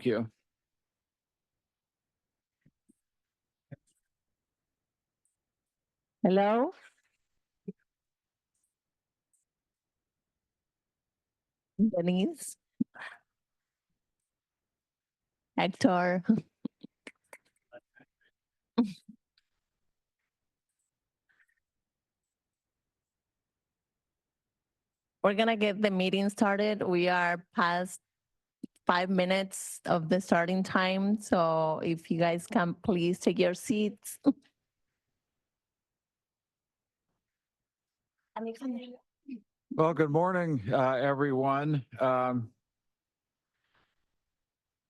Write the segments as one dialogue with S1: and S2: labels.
S1: you.
S2: Hello. Denise. Hector. We're gonna get the meeting started. We are past 5 minutes of the starting time. So if you guys can please take your seats.
S1: Well, good morning, everyone. I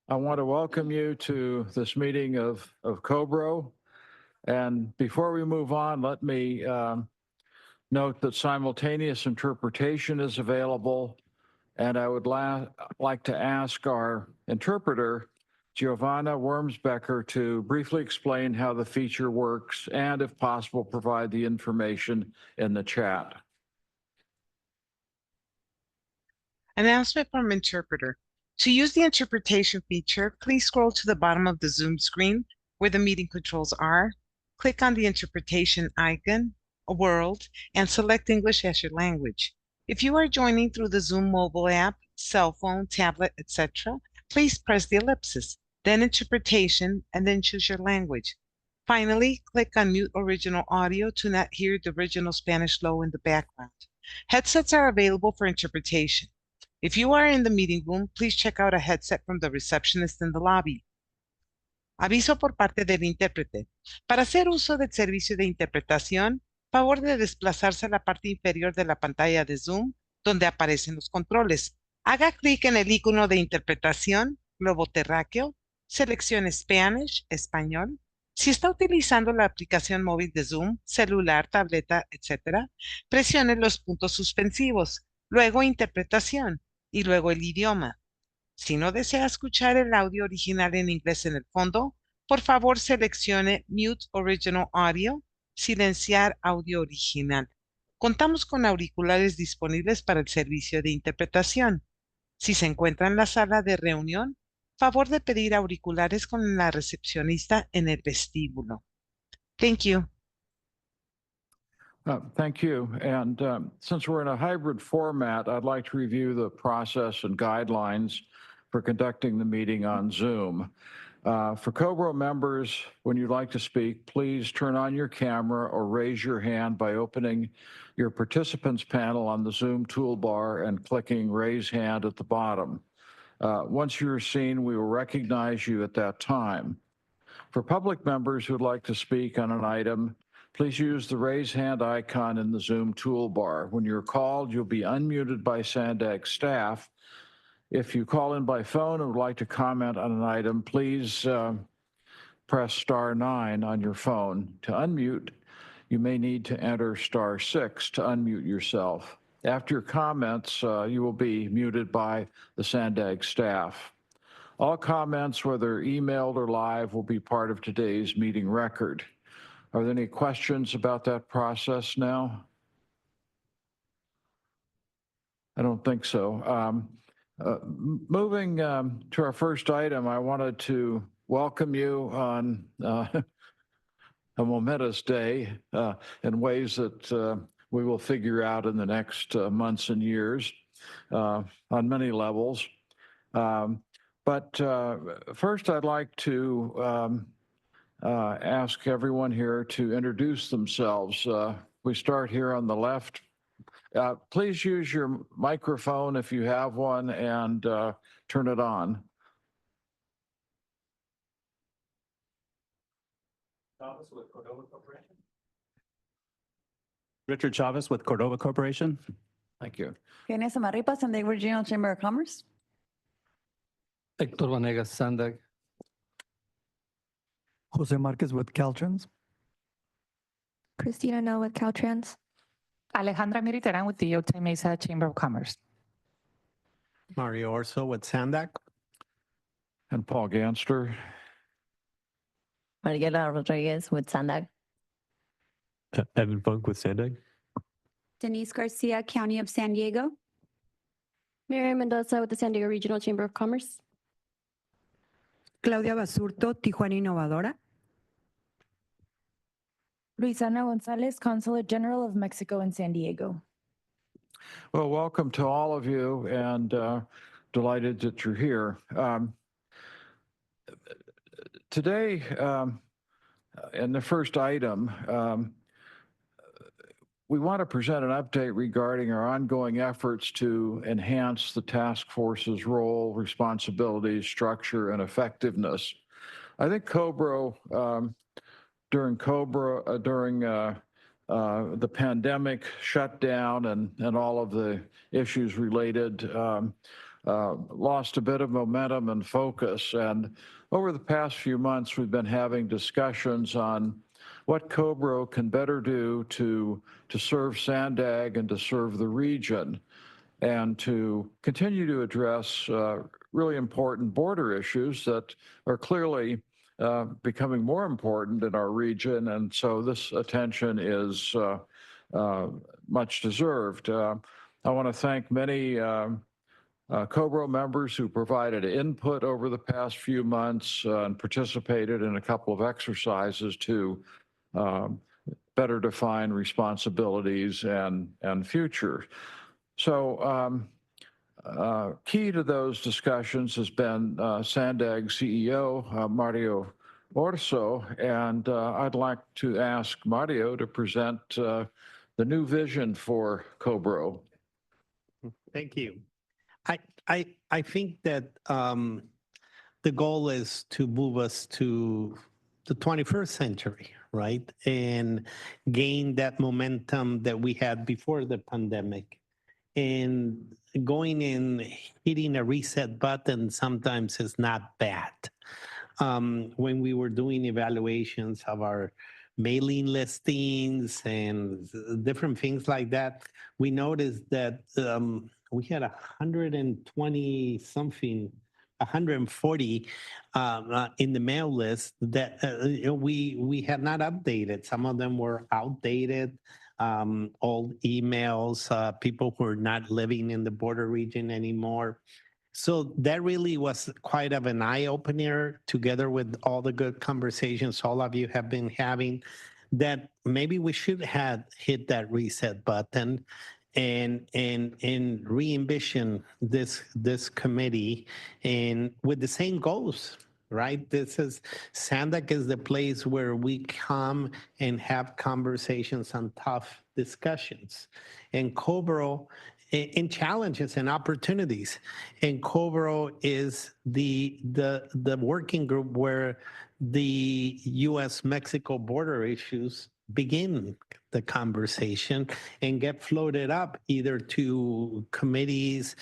S1: want to welcome you to this meeting of COBRO. And before we move on, let me note that simultaneous interpretation is available. And I would like to ask our interpreter, Giovanna Wormsbecker, to briefly explain how the feature works and, if possible, provide the information in the chat.
S3: Announcement from interpreter. To use the interpretation feature, please scroll to the bottom of the Zoom screen where the meeting controls are. Click on the interpretation icon, a world, and select English as your language. If you are joining through the Zoom mobile app, cell phone, tablet, etc., please press the ellipsis, then interpretation, and then choose your language. Finally, click on mute original audio to not hear the original Spanish low in the background. Headsets are available for interpretation. If you are in the meeting room, please check out a headset from the receptionist in the lobby. Aviso por parte del intérprete. Para hacer uso del servicio de interpretación, favor de desplazarse a la parte inferior de la pantalla de Zoom, donde aparecen los controles. Haga clic en el icono de interpretación, globo terráqueo, seleccione Spanish, español. Si está utilizando la aplicación móvil de Zoom, celular, tableta, etc., presione los puntos suspensivos, luego interpretación y luego el idioma. Si no desea escuchar el audio original en inglés en el fondo, por favor seleccione Mute Original Audio, silenciar audio original. Contamos con auriculares disponibles para el servicio de interpretación. Si se encuentra en la sala de reunión, favor de pedir auriculares con la recepcionista en el vestíbulo. Thank you.
S1: Thank you. And since we're in a hybrid format, I'd like to review the process and guidelines for conducting the meeting on Zoom. For COBRO members, when you'd like to speak, please turn on your camera or raise your hand by opening your participants panel on the Zoom toolbar and clicking raise hand at the bottom. Once you're seen, we will recognize you at that time. For public members who'd like to speak on an item, please use the raise hand icon in the Zoom toolbar. When you're called, you'll be unmuted by SANDAG staff. If you call in by phone and would like to comment on an item, please press *9 on your phone. To unmute, you may need to enter *6 to unmute yourself. After your comments, you will be muted by the SANDAG staff. All comments, whether emailed or live, will be part of today's meeting record. Are there any questions about that process now? I don't think so. Moving to our first item, I wanted to welcome you on a momentous day in ways that we will figure out in the next months and years on many levels. But first, I'd like to ask everyone here to introduce themselves. We start here on the left. Please use your microphone if you have one and turn it on.
S4: Richard Chavez with Cordova Corporation.
S1: Thank you.
S5: Vanessa Maripa, SANDAG Regional Chamber of Commerce.
S6: Hector Vanegas, SANDAG.
S7: Jose Marquez with Caltrans.
S8: Christina No with Caltrans.
S9: Alejandra Miriteran with the Otay Mesa Chamber of Commerce.
S4: Mario Orso with SANDAG.
S1: And Paul Ganster.
S2: Mariela Rodriguez with SANDAG.
S10: Evan Funk with SANDAG.
S8: Denise Garcia, County of San Diego.
S11: Miriam Mendoza with the San Diego Regional Chamber of Commerce. Claudia Basurto, Tijuana Innovadora.
S9: Luisana Gonzalez, Consulate General of Mexico in San Diego.
S1: Well, welcome to all of you, and delighted that you're here. Today, in the first item, we want to present an update regarding our ongoing efforts to enhance the task force's role, responsibilities, structure, and effectiveness. I think COBRO, during the pandemic shutdown and all of the issues related, lost a bit of momentum and focus. And over the past few months, we've been having discussions on what COBRO can better do to serve SANDAG and to serve the region, and to continue to address really important border issues that are clearly becoming more important in our region. And so this attention is much deserved. I want to thank many COBRO members who provided input over the past few months and participated in a couple of exercises to better define responsibilities and future. So key to those discussions has been SANDAG CEO Mario Orso, and I'd like to ask Mario to present the new vision for COBRO.
S4: Thank you. I think that the goal is to move us to the 21st century, right? And gain that momentum that we had before the pandemic. And going in, hitting a reset button sometimes is not bad. When we were doing evaluations of our mailing listings and different things like that, we noticed that we had 120 something, 140 in the mail list that we had not updated. Some of them were outdated, old emails, people who are not living in the border region anymore. So that really was quite of an eye-opener, together with all the good conversations all of you have been having, that maybe we should have hit that reset button and re-envision this committee and with the same goals, right? This is SANDAG is the place where we come and have conversations on tough discussions, and COBRO in challenges and opportunities. And COBRO is the working group where the U.S.-Mexico border issues begin the conversation and get floated up either to committees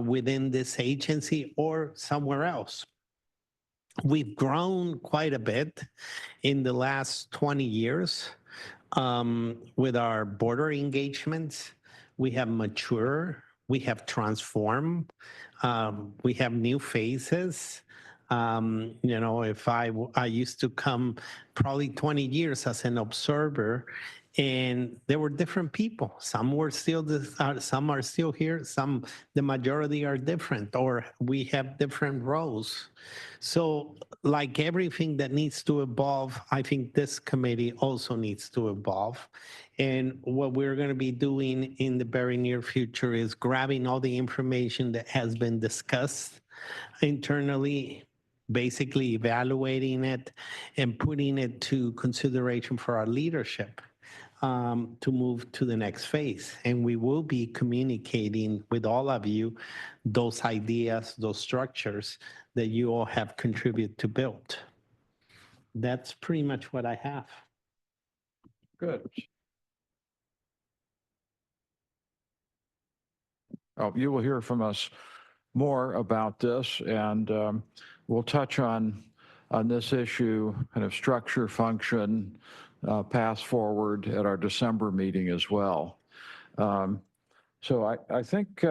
S4: within this agency or somewhere else. We've grown quite a bit in the last 20 years with our border engagements. We have matured, we have transformed, we have new faces. You know, if I used to come probably 20 years as an observer, and there were different people. Some were still, some are still here. The majority are different, or we have different roles. So, like everything that needs to evolve, I think this committee also needs to evolve. And what we're going to be doing in the very near future is grabbing all the information that has been discussed internally, basically evaluating it and putting it to consideration for our leadership to move to the next phase. And we will be communicating with all of you those ideas, those structures that you all have contributed to build. That's pretty much what I have.
S1: Good. Oh, you will hear from us more about this, and we'll touch on this issue, kind of structure, function, path forward at our December meeting as well. So I think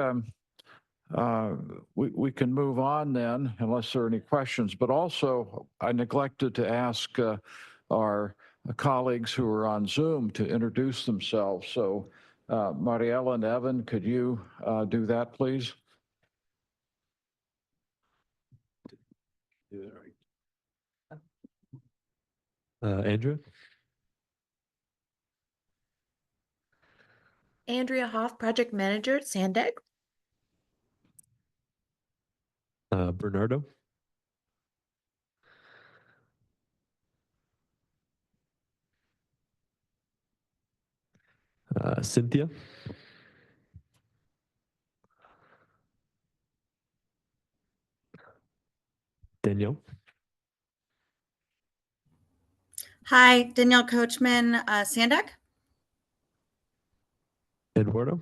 S1: we can move on then, unless there are any questions. But also, I neglected to ask our colleagues who are on Zoom to introduce themselves. So Mariela and Evan, could you do that, please?
S10: Andrea,
S12: Andrea Hoff, Project Manager at SANDAG.
S10: Bernardo, Cynthia, Danielle,
S5: Hi, Danielle Coachman, SANDAG.
S10: Eduardo,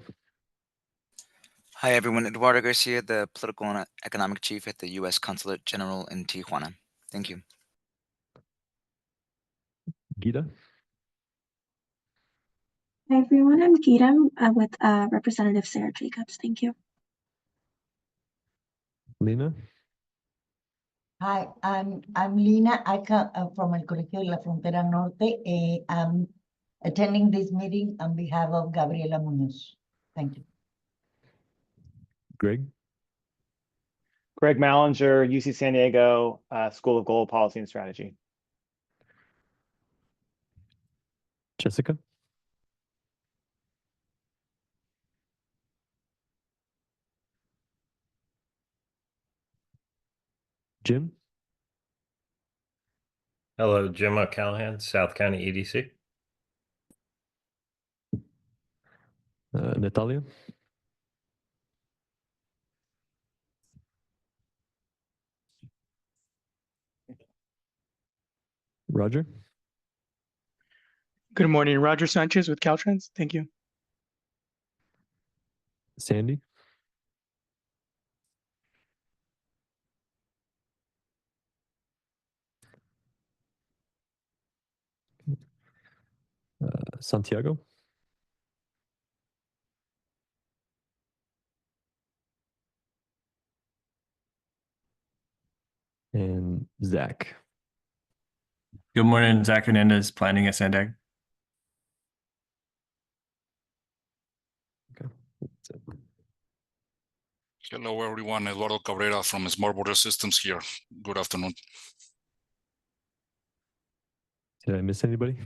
S13: Hi, everyone. Eduardo Garcia, the Political and Economic Chief at the U.S. Consulate General in Tijuana. Thank you.
S10: Gita,
S14: Hi, everyone. I'm Gita with Representative Sarah Jacobs. Thank you.
S10: Lena,
S15: Hi, I'm Lina. I come from El Colegio de la Frontera Norte. I'm attending this meeting on behalf of Gabriela Munoz. Thank you.
S10: Greg,
S16: Greg Mallinger, UC San Diego School of Global Policy and Strategy.
S10: Jessica, Jim,
S17: Hello, Jim O'Callahan, South County EDC.
S10: Natalia, Roger,
S18: Good morning, Roger Sanchez with Caltrans. Thank you.
S10: Sandy, Santiago, and Zach.
S19: Good morning, Zach Hernandez, planning at SANDAG.
S10: Okay. That's it.
S20: Hello, everyone. Eduardo Cabrera from Smart Border Systems here. Good afternoon.
S10: Did I miss anybody?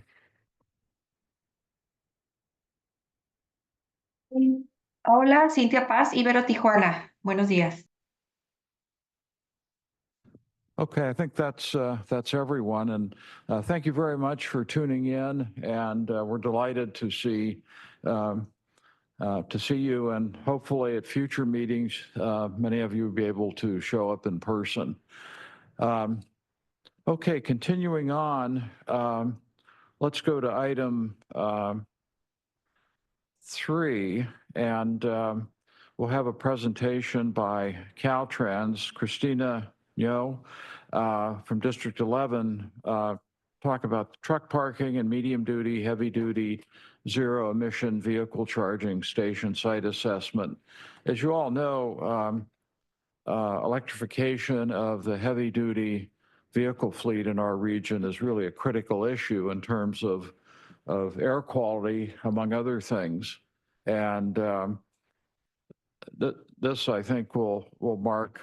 S21: Hola, Cintia Paz, Ibero Tijuana. Buenos días.
S1: Okay, I think that's everyone, and thank you very much for tuning in. And we're delighted to see you, and hopefully at future meetings, many of you will be able to show up in person. Okay, continuing on, let's go to item 3, and we'll have a presentation by Caltrans, Christina Nyo from District 11, talk about the truck parking and medium duty, heavy duty, zero emission vehicle charging station site assessment. As you all know, electrification of the heavy duty vehicle fleet in our region is really a critical issue in terms of air quality, among other things. And this, I think, will mark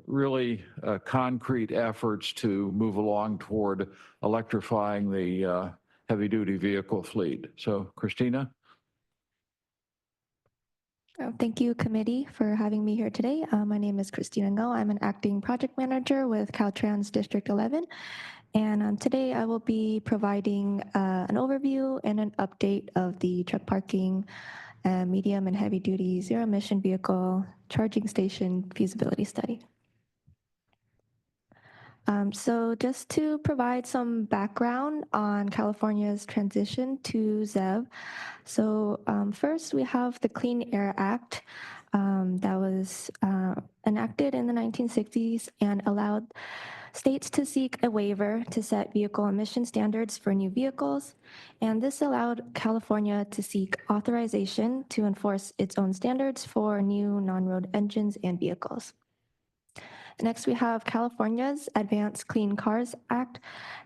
S1: really concrete efforts to move along toward electrifying the heavy-duty vehicle fleet. So, Christina?
S8: Thank you, committee, for having me here today. My name is Christina Ngo. I'm an acting project manager with Caltrans District 11. And today I will be providing an overview and an update of the truck parking, medium and heavy duty zero emission vehicle charging station feasibility study. So just to provide some background on California's transition to ZEV. So first we have the Clean Air Act that was enacted in the 1960s and allowed states to seek a waiver to set vehicle emission standards for new vehicles. And this allowed California to seek authorization to enforce its own standards for new non-road engines and vehicles. Next, we have California's Advanced Clean Cars Act,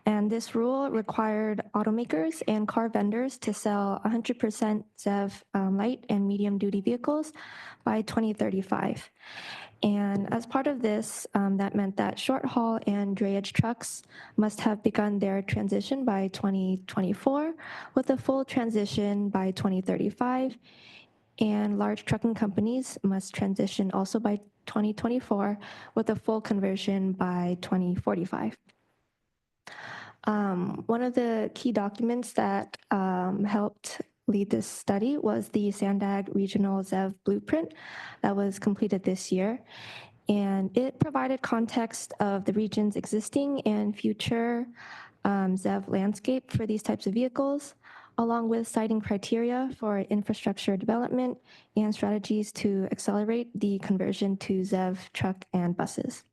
S8: and this rule required automakers and car vendors to sell 100% ZEV light and medium duty vehicles by 2035. And as part of this, that meant that short haul and drayage trucks must have begun their transition by 2024, with a full transition by 2035. And large trucking companies must transition also by 2024, with a full conversion by 2045. One of the key documents that helped lead this study was the SANDAG Regional ZEV Blueprint that was completed this year. And it provided context of the region's existing and future ZEV landscape for these types of vehicles, along with citing criteria for infrastructure development and strategies to accelerate the conversion to ZEV truck and buses.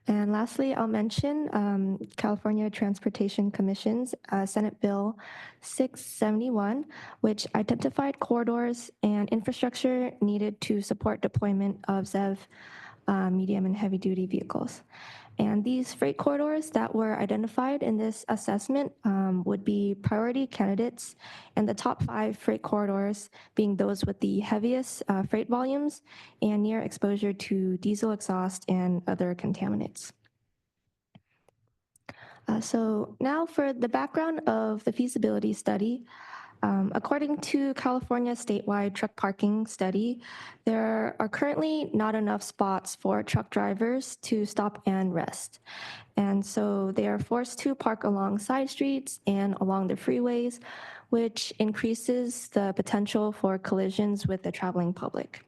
S8: And lastly, I'll mention California Transportation Commission's Senate Bill 671, which identified corridors and infrastructure needed to support deployment of ZEV medium and heavy duty vehicles. And these freight corridors that were identified in this assessment would be priority candidates, and the top 5 freight corridors being those with the heaviest freight volumes and near exposure to diesel exhaust and other contaminants. So now for the background of the feasibility study. According to California statewide truck parking study, there are currently not enough spots for truck drivers to stop and rest. And so they are forced to park along side streets and along the freeways, which increases the potential for collisions with the traveling public.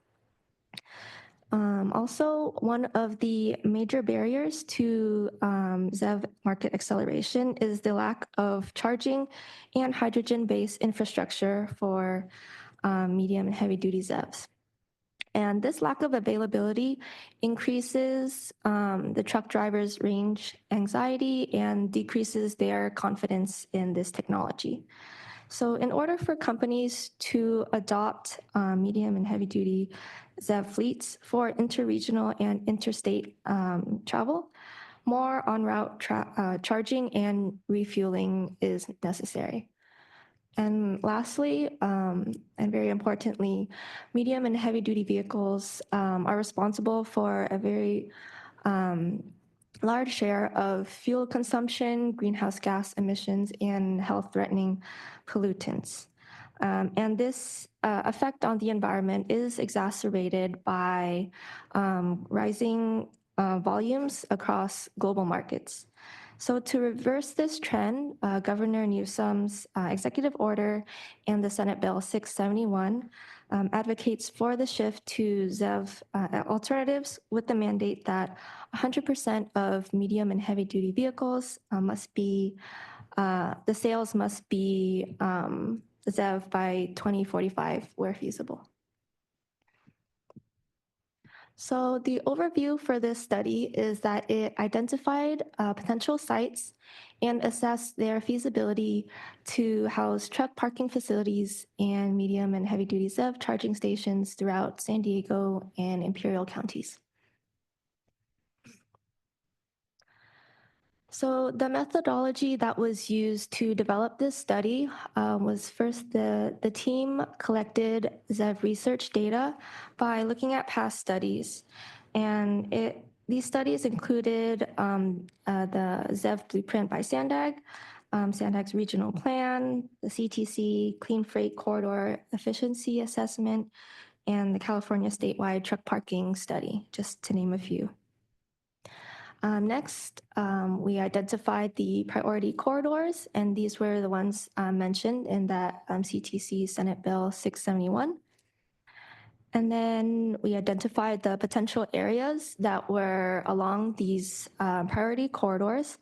S8: Also, one of the major barriers to ZEV market acceleration is the lack of charging and hydrogen-based infrastructure for medium and heavy-duty ZEVs. And this lack of availability increases the truck drivers' range anxiety and decreases their confidence in this technology. So in order for companies to adopt medium and heavy-duty ZEV fleets for interregional and interstate travel, more on-route charging and refueling is necessary. And lastly, and very importantly, medium and heavy-duty vehicles are responsible for a very large share of fuel consumption, greenhouse gas emissions, and health-threatening pollutants. And this effect on the environment is exacerbated by rising volumes across global markets. So to reverse this trend, Governor Newsom's executive order and the Senate Bill 671 advocates for the shift to ZEV alternatives with the mandate that 100% of medium and heavy duty vehicles must be, the sales must be ZEV by 2045 where feasible. So the overview for this study is that it identified potential sites and assessed their feasibility to house truck parking facilities and medium and heavy duty ZEV charging stations throughout San Diego and Imperial counties. So the methodology that was used to develop this study was first the team collected ZEV research data by looking at past studies. And these studies included the ZEV blueprint by SANDAG, SANDAG's regional plan, the CTC Clean Freight Corridor Efficiency Assessment, and the California statewide truck parking study, just to name a few. Next, we identified the priority corridors, and these were the ones mentioned in that CTC Senate Bill 671. And then we identified the potential areas that were along these priority corridors,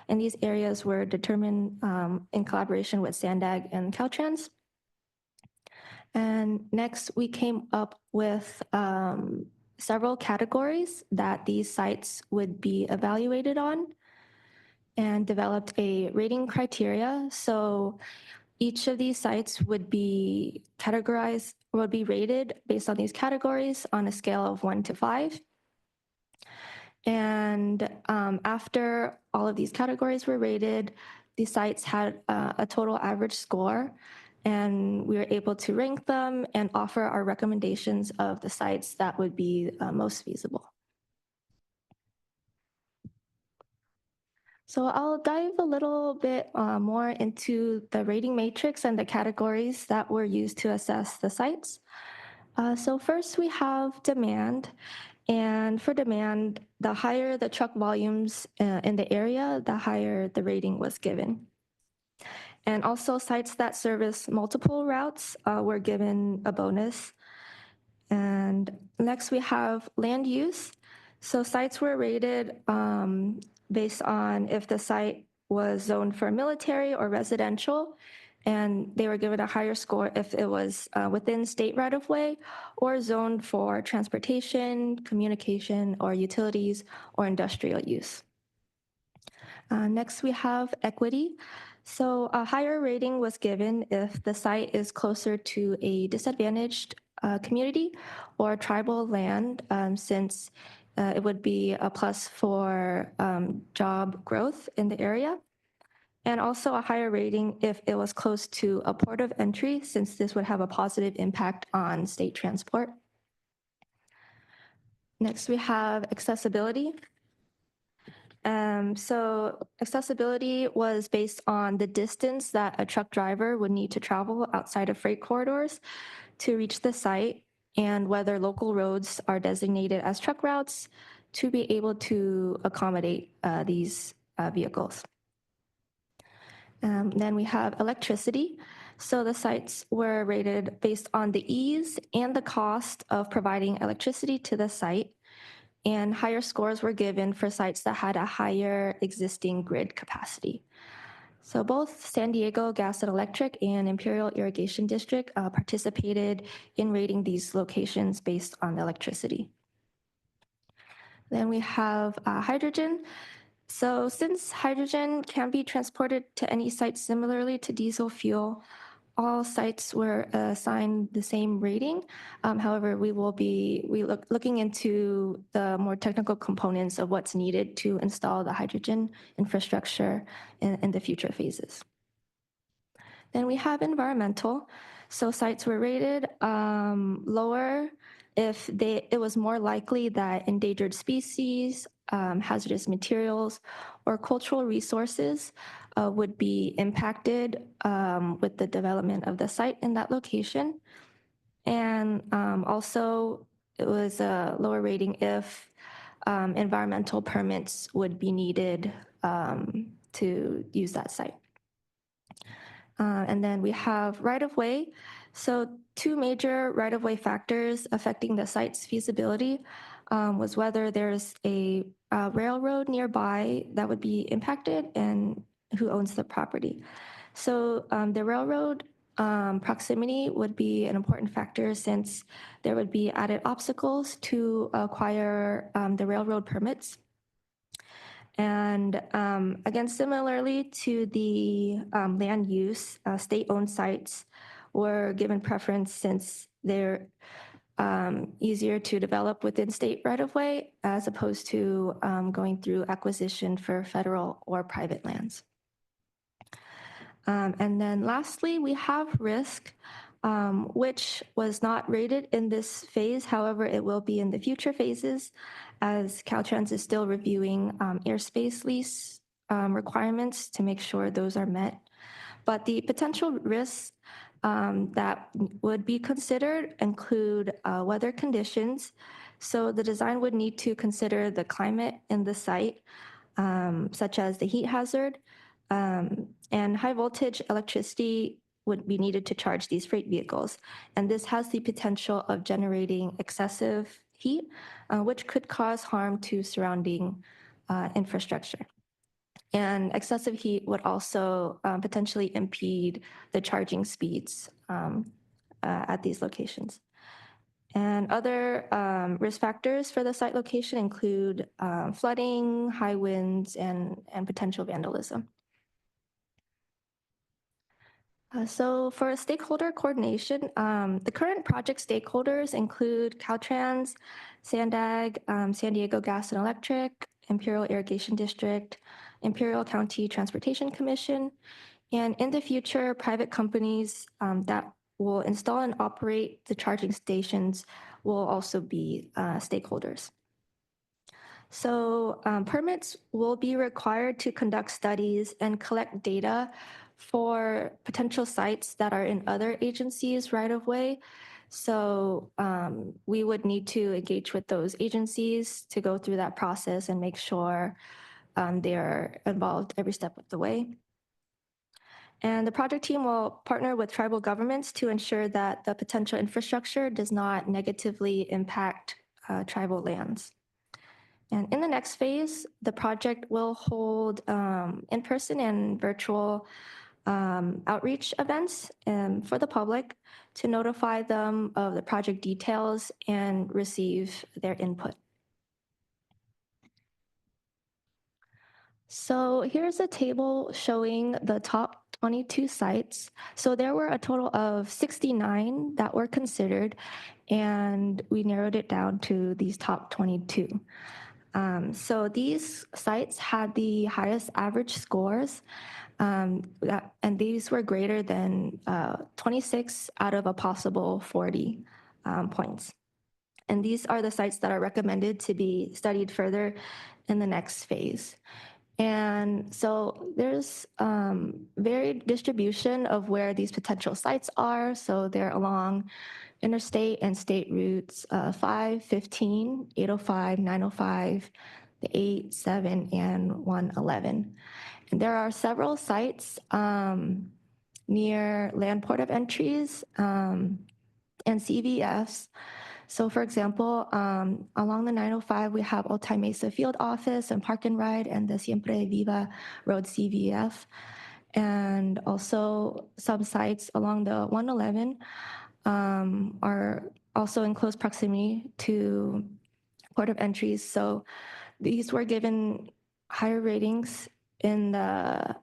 S8: and these areas were determined in collaboration with SANDAG and Caltrans. And next, we came up with several categories that these sites would be evaluated on and developed a rating criteria. So each of these sites would be categorized, would be rated based on these categories on a scale of 1 to 5. And after all of these categories were rated, the sites had a total average score And we were able to rank them and offer our recommendations of the sites that would be most feasible. So I'll dive a little bit more into the rating matrix and the categories that were used to assess the sites. So first we have demand. And for demand, the higher the truck volumes in the area, the higher the rating was given. And also sites that service multiple routes were given a bonus. And next we have land use. So sites were rated based on if the site was zoned for military or residential, and they were given a higher score if it was within state right-of-way or zoned for transportation, communication, or utilities or industrial use. Next, we have equity. So a higher rating was given if the site is closer to a disadvantaged community or tribal land, since it would be a plus for job growth in the area. And also a higher rating if it was close to a port of entry, since this would have a positive impact on state transport. Next, we have accessibility. So accessibility was based on the distance that a truck driver would need to travel outside of freight corridors to reach the site, and whether local roads are designated as truck routes to be able to accommodate these vehicles. Then we have electricity. So the sites were rated based on the ease and the cost of providing electricity to the site, and higher scores were given for sites that had a higher existing grid capacity. So both San Diego Gas and Electric and Imperial Irrigation District participated in rating these locations based on electricity. Then we have hydrogen. So since hydrogen can be transported to any site similarly to diesel fuel, all sites were assigned the same rating. However, we will be looking into the more technical components of what's needed to install the hydrogen infrastructure in the future phases. Then we have environmental. So sites were rated lower if it was more likely that endangered species, hazardous materials, or cultural resources would be impacted with the development of the site in that location. And also, it was a lower rating if environmental permits would be needed to use that site. And then we have right-of-way. So two major right-of-way factors affecting the site's feasibility was whether there's a railroad nearby that would be impacted and who owns the property. So the railroad proximity would be an important factor, since there would be added obstacles to acquire the railroad permits. And again, similarly to the land use, state-owned sites were given preference since they're easier to develop within state right-of-way as opposed to going through acquisition for federal or private lands. And then lastly, we have risk, which was not rated in this phase. However, it will be in the future phases, as Caltrans is still reviewing airspace lease requirements to make sure those are met. But the potential risks that would be considered include weather conditions. So the design would need to consider the climate in the site, such as the heat hazard, and high voltage electricity would be needed to charge these freight vehicles. And this has the potential of generating excessive heat, which could cause harm to surrounding infrastructure. And excessive heat would also potentially impede the charging speeds at these locations. And other risk factors for the site location include flooding, high winds, and potential vandalism. So for stakeholder coordination, the current project stakeholders include Caltrans, SANDAG, San Diego Gas and Electric, Imperial Irrigation District, Imperial County Transportation Commission, And in the future, private companies that will install and operate the charging stations will also be stakeholders. So permits will be required to conduct studies and collect data for potential sites that are in other agencies right of way. So we would need to engage with those agencies to go through that process and make sure they're involved every step of the way. And the project team will partner with tribal governments to ensure that the potential infrastructure does not negatively impact tribal lands. And in the next phase, the project will hold in-person and virtual outreach events for the public to notify them of the project details and receive their input. So here's a table showing the top 22 sites. So there were a total of 69 that were considered, and we narrowed it down to these top 22. So these sites had the highest average scores, and these were greater than 26 out of a possible 40 points. And these are the sites that are recommended to be studied further in the next phase. And so there's varied distribution of where these potential sites are. So they're along interstate and state routes 5, 15, 805, 905, the 8, 7, and 111. And there are several sites near land port of entries and CVFs. So for example, along the 905, we have Otay Mesa Field Office and Park and Ride and the Siempre Viva Road CVF. And also some sites along the 111 are also in close proximity to port of entries. So these were given higher ratings in the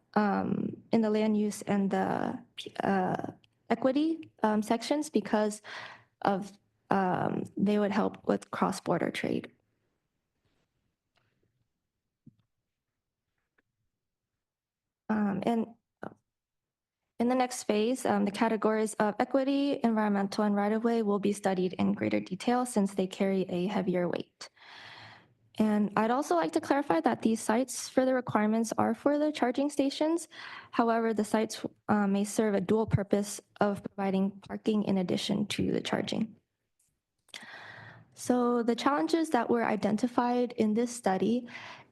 S8: land use and the equity sections because of they would help with cross-border trade. And in the next phase, the categories of equity, environmental, and right-of-way will be studied in greater detail since they carry a heavier weight. And I'd also like to clarify that these sites for the requirements are for the charging stations. However, the sites may serve a dual purpose of providing parking in addition to the charging. So the challenges that were identified in this study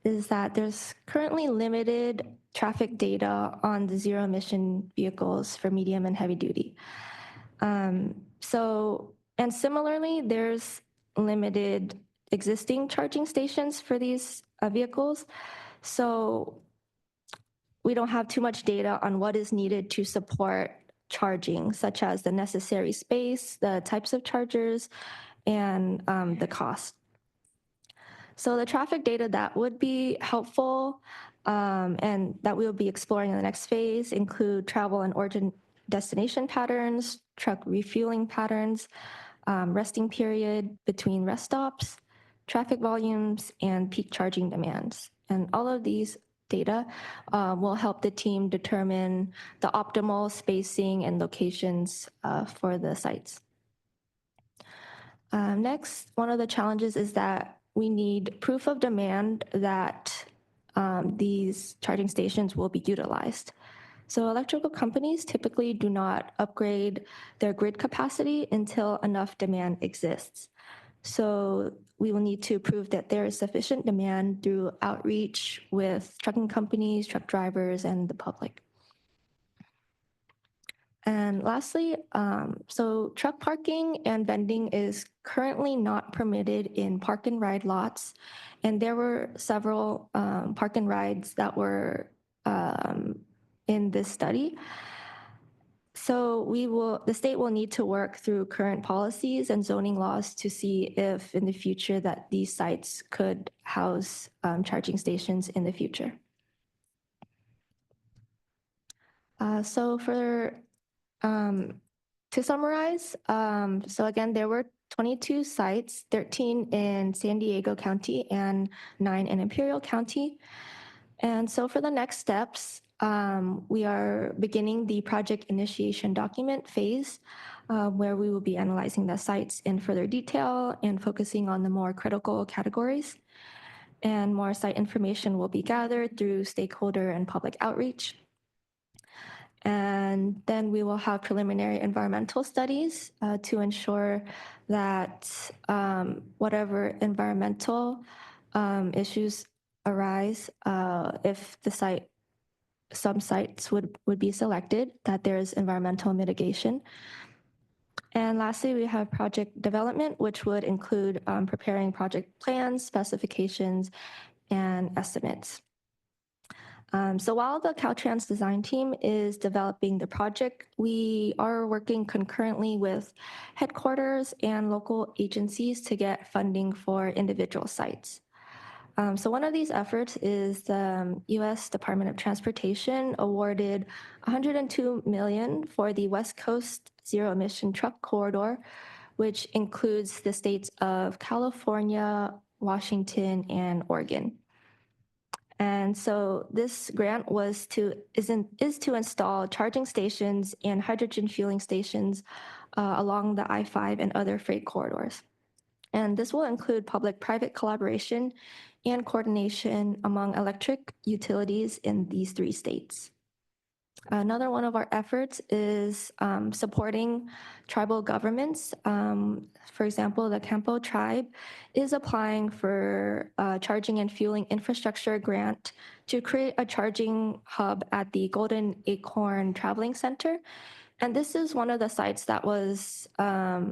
S8: is that there's currently limited traffic data on the zero emission vehicles for medium and heavy duty. And similarly, there's limited existing charging stations for these vehicles. So we don't have too much data on what is needed to support charging, such as the necessary space, the types of chargers, and the cost. So the traffic data that would be helpful and that we will be exploring in the next phase include travel and origin destination patterns, truck refueling patterns, resting period between rest stops, traffic volumes, and peak charging demands. And all of these data will help the team determine the optimal spacing and locations for the sites. Next, one of the challenges is that we need proof of demand that these charging stations will be utilized. So electrical companies typically do not upgrade their grid capacity until enough demand exists. So we will need to prove that there is sufficient demand through outreach with trucking companies, truck drivers, and the public. And lastly, so truck parking and vending is currently not permitted in park and ride lots. And there were several park and rides that were in this study. So the state will need to work through current policies and zoning laws to see if in the future that these sites could house charging stations in the future. To summarize, so again, there were 22 sites, 13 in San Diego County and 9 in Imperial County. And so for the next steps, we are beginning the project initiation document phase, where we will be analyzing the sites in further detail and focusing on the more critical categories. And more site information will be gathered through stakeholder and public outreach. And then we will have preliminary environmental studies to ensure that whatever environmental issues arise, if some sites would be selected, that there is environmental mitigation. And lastly, we have project development, which would include preparing project plans, specifications, and estimates. So while the Caltrans design team is developing the project, we are working concurrently with headquarters and local agencies to get funding for individual sites. So one of these efforts is the U.S. Department of Transportation awarded $102 million for the West Coast Zero Emission Truck Corridor, which includes the states of California, Washington, and Oregon. And so this grant is to install charging stations and hydrogen fueling stations along the I-5 and other freight corridors. And this will include public-private collaboration and coordination among electric utilities in these 3 states. Another one of our efforts is supporting tribal governments. For example, the Campo tribe is applying for a charging and fueling infrastructure grant to create a charging hub at the Golden Acorn Traveling Center. And this is one of the sites that was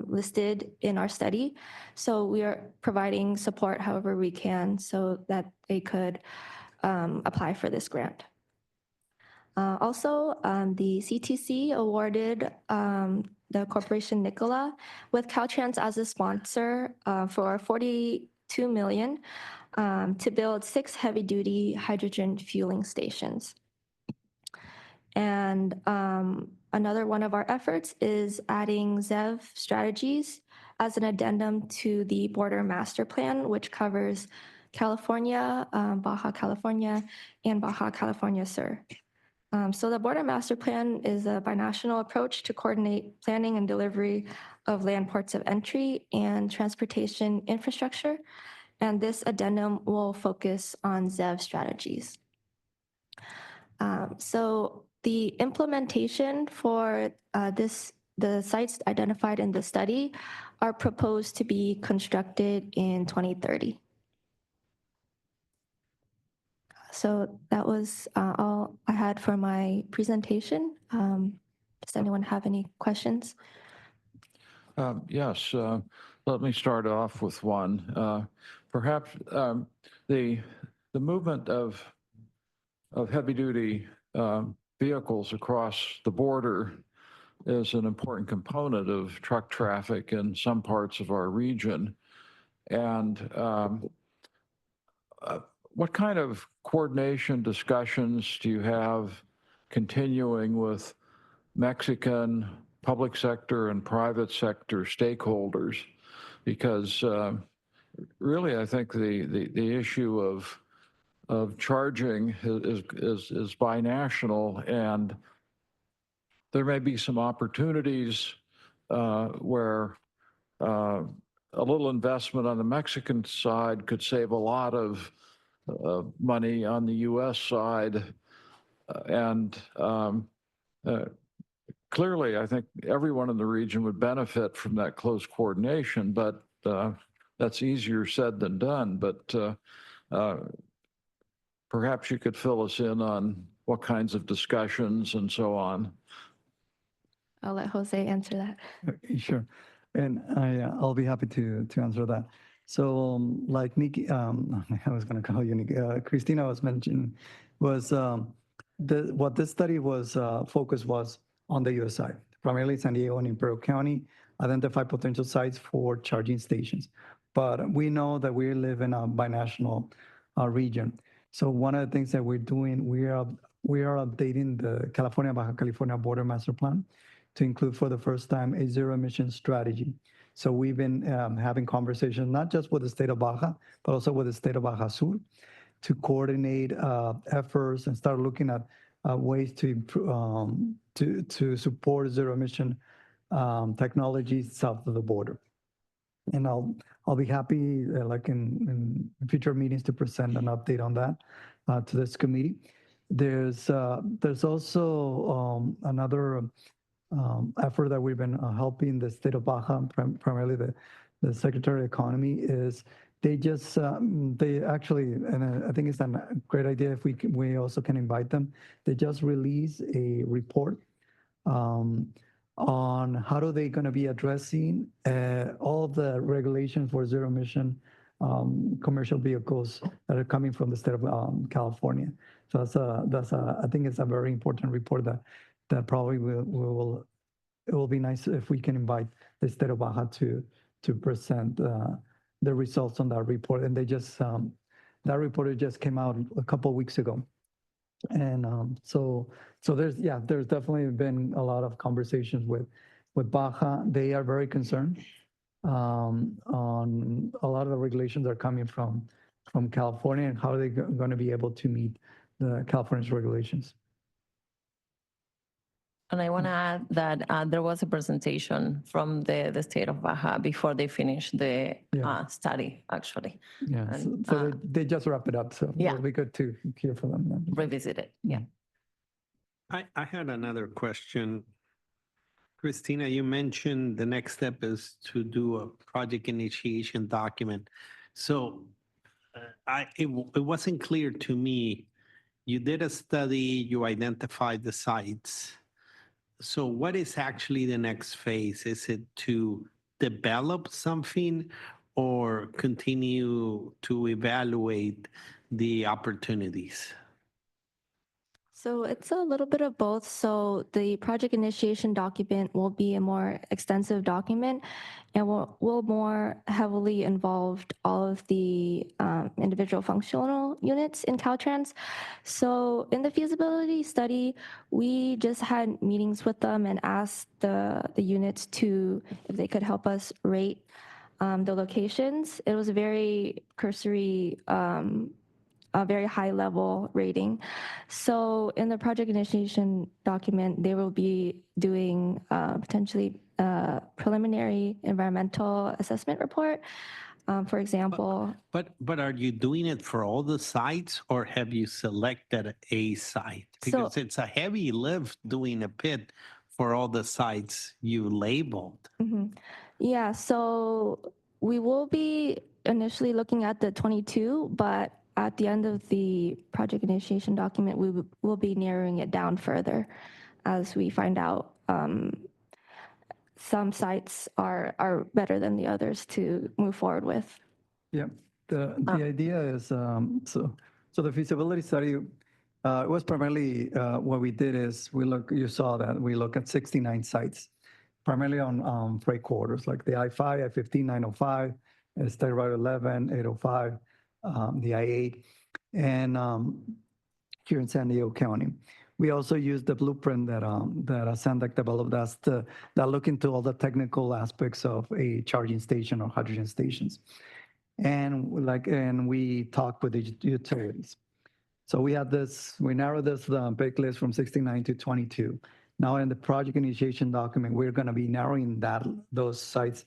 S8: listed in our study. So we are providing support however we can so that they could apply for this grant. Also, the CTC awarded the Corporation Nikola with Caltrans as a sponsor for $42 million to build 6 heavy-duty hydrogen fueling stations. And another one of our efforts is adding ZEV strategies as an addendum to the Border Master Plan, which covers California, Baja California, and Baja California Sur. So the Border Master Plan is a binational approach to coordinate planning and delivery of land ports of entry and transportation infrastructure. And this addendum will focus on ZEV strategies. So the implementation for the sites identified in the study are proposed to be constructed in 2030. So that was all I had for my presentation. Does anyone have any questions?
S1: Yes, let me start off with one. Perhaps the movement of heavy-duty vehicles across the border is an important component of truck traffic in some parts of our region. And what kind of coordination discussions do you have continuing with Mexican public sector and private sector stakeholders? Because really, I think the issue of charging is binational, and there may be some opportunities where a little investment on the Mexican side could save a lot of money on the U.S. side. And clearly, I think everyone in the region would benefit from that close coordination, but that's easier said than done. But perhaps you could fill us in on what kinds of discussions and so on.
S8: I'll let Jose answer that.
S7: Sure. And I'll be happy to answer that. So like Nikki, I was going to call you Nikki, Christina was mentioning, was what this study was focused was on the U.S. side, primarily San Diego and Imperial County, identify potential sites for charging stations. But we know that we live in a binational region. So one of the things that we're doing, we are updating the California-Baja California Border Master Plan to include for the first time a zero emission strategy. So we've been having conversations, not just with the state of Baja, but also with the state of Baja Sur to coordinate efforts and start looking at ways to improve, to support zero emission technologies south of the border. And I'll be happy, like in future meetings, to present an update on that to this committee. There's also another effort that we've been helping the state of Baja, primarily the Secretary of Economy, is they just they actually, and I think it's a great idea if we also can invite them. They just released a report on how are they going to be addressing all the regulations for zero emission commercial vehicles that are coming from the state of California. So I think it's a very important report that probably it will be nice if we can invite the state of Baja to present the results on that report. And they just that report just came out a couple of weeks ago. And so there's definitely been a lot of conversations with Baja. They are very concerned on a lot of the regulations that are coming from California and how are they going to be able to meet the California's regulations.
S2: And I want to add that there was a presentation from the state of Baja before they finished the study, actually.
S7: Yeah,
S2: And,
S7: so they just wrap it up. So it'll be good to hear from them then.
S2: Revisit it, yeah.
S4: I had another question. Christina, you mentioned the next step is to do a project initiation document. So it wasn't clear to me. You did a study, you identified the sites. So what is actually the next phase? Is it to develop something or continue to evaluate the opportunities?
S8: So it's a little bit of both. So the project initiation document will be a more extensive document and will more heavily involve all of the individual functional units in Caltrans. So in the feasibility study, we just had meetings with them and asked the units if they could help us rate the locations. It was a very cursory, a very high level rating. So in the project initiation document, they will be doing potentially a preliminary environmental assessment report, for example.
S4: But are you doing it for all the sites or have you selected a site? Because it's a heavy lift doing a pit for all the sites you labeled.
S8: Yeah, so we will be initially looking at the 22, but at the end of the project initiation document, we will be narrowing it down further as we find out some sites are better than the others to move forward with.
S7: Yeah, the idea is, so the feasibility study was primarily what we did is you saw that we look at 69 sites, primarily on freight corridors like the I-5, I-15, 905, State Route 11, 805, the I-8, and here in San Diego County. We also used the blueprint that SANDAG developed that look into all the technical aspects of a charging station or hydrogen stations. And we talked with the utilities. So we narrowed this big list from 69 to 22. Now in the project initiation document, we're going to be narrowing those sites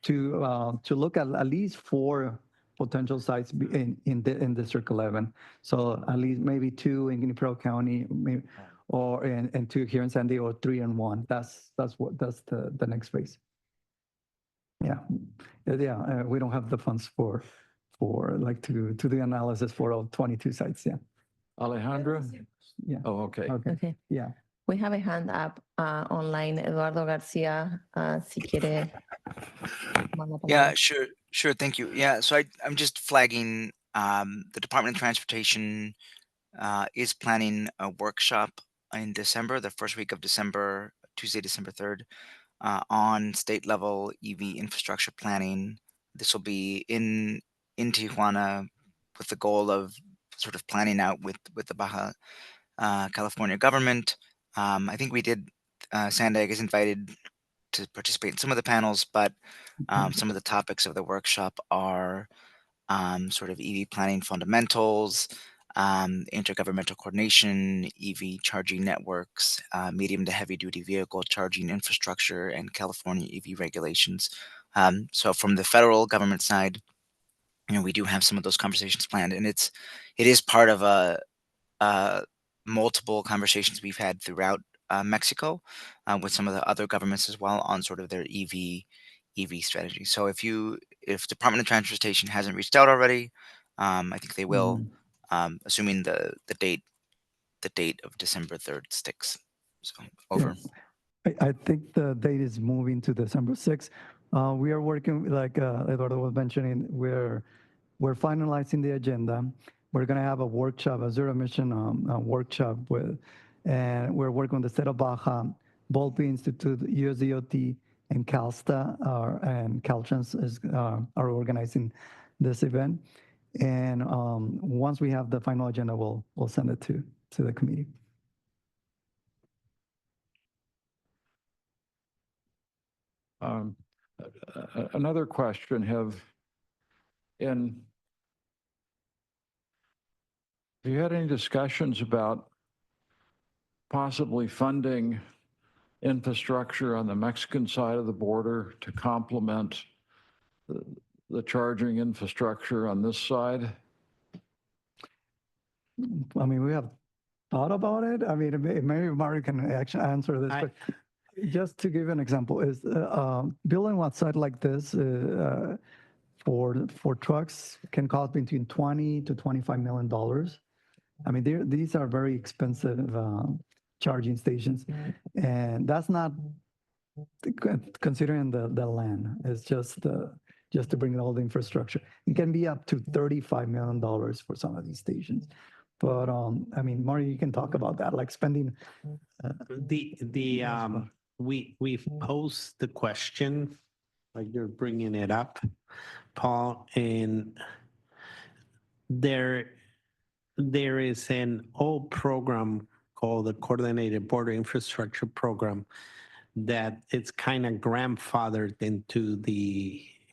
S7: to look at least 4 potential sites in District 11. So at least maybe 2 in Guinea County, and 2 here in San Diego, or 3 and 1. That's the next phase. Yeah. We don't have the funds for to do the analysis for all 22 sites. Yeah.
S1: Alejandra?
S7: Yeah.
S1: Oh, okay.
S2: Okay.
S7: Yeah.
S2: We have a hand up online. Eduardo Garcia, si quiere.
S13: Yeah, sure. Thank you. Yeah, so I'm just flagging the Department of Transportation is planning a workshop in December, the first week of December, Tuesday, December 3rd, on state level EV infrastructure planning. This will be in Tijuana with the goal of sort of planning out with the Baja California government. I think SANDAG is invited to participate in some of the panels, but some of the topics of the workshop are sort of EV planning fundamentals, intergovernmental coordination, EV charging networks, medium to heavy duty vehicle charging infrastructure, and California EV regulations. So from the federal government side, we do have some of those conversations planned, and it is part of multiple conversations we've had throughout Mexico with some of the other governments as well on sort of their EV strategy. So if Department of Transportation hasn't reached out already, I think they will, assuming the date of December 3rd sticks. So over.
S7: I think the date is moving to December 6th. We are working, like Eduardo was mentioning, we're finalizing the agenda. We're going to have a workshop, a zero emission workshop and we're working with the state of Baja, Volpe Institute, USDOT, and CalSTA and Caltrans are organizing this event. And once we have the final agenda, we'll send it to the committee.
S1: Another question, have you had any discussions about possibly funding infrastructure on the Mexican side of the border to complement the charging infrastructure on this side?
S7: I mean, we have thought about it. I mean, maybe Mario can actually answer this, but just to give an example, is building one site like this for trucks can cost between $20 to $25 million. I mean, these are very expensive charging stations, and that's not considering the land. It's just to bring all the infrastructure. It can be up to $35 million for some of these stations. But I mean, Mario, you can talk about that, like spending.
S4: We've posed the question, like you're bringing it up, Paul, and there is an old program called the Coordinated Border Infrastructure Program that it's kind of grandfathered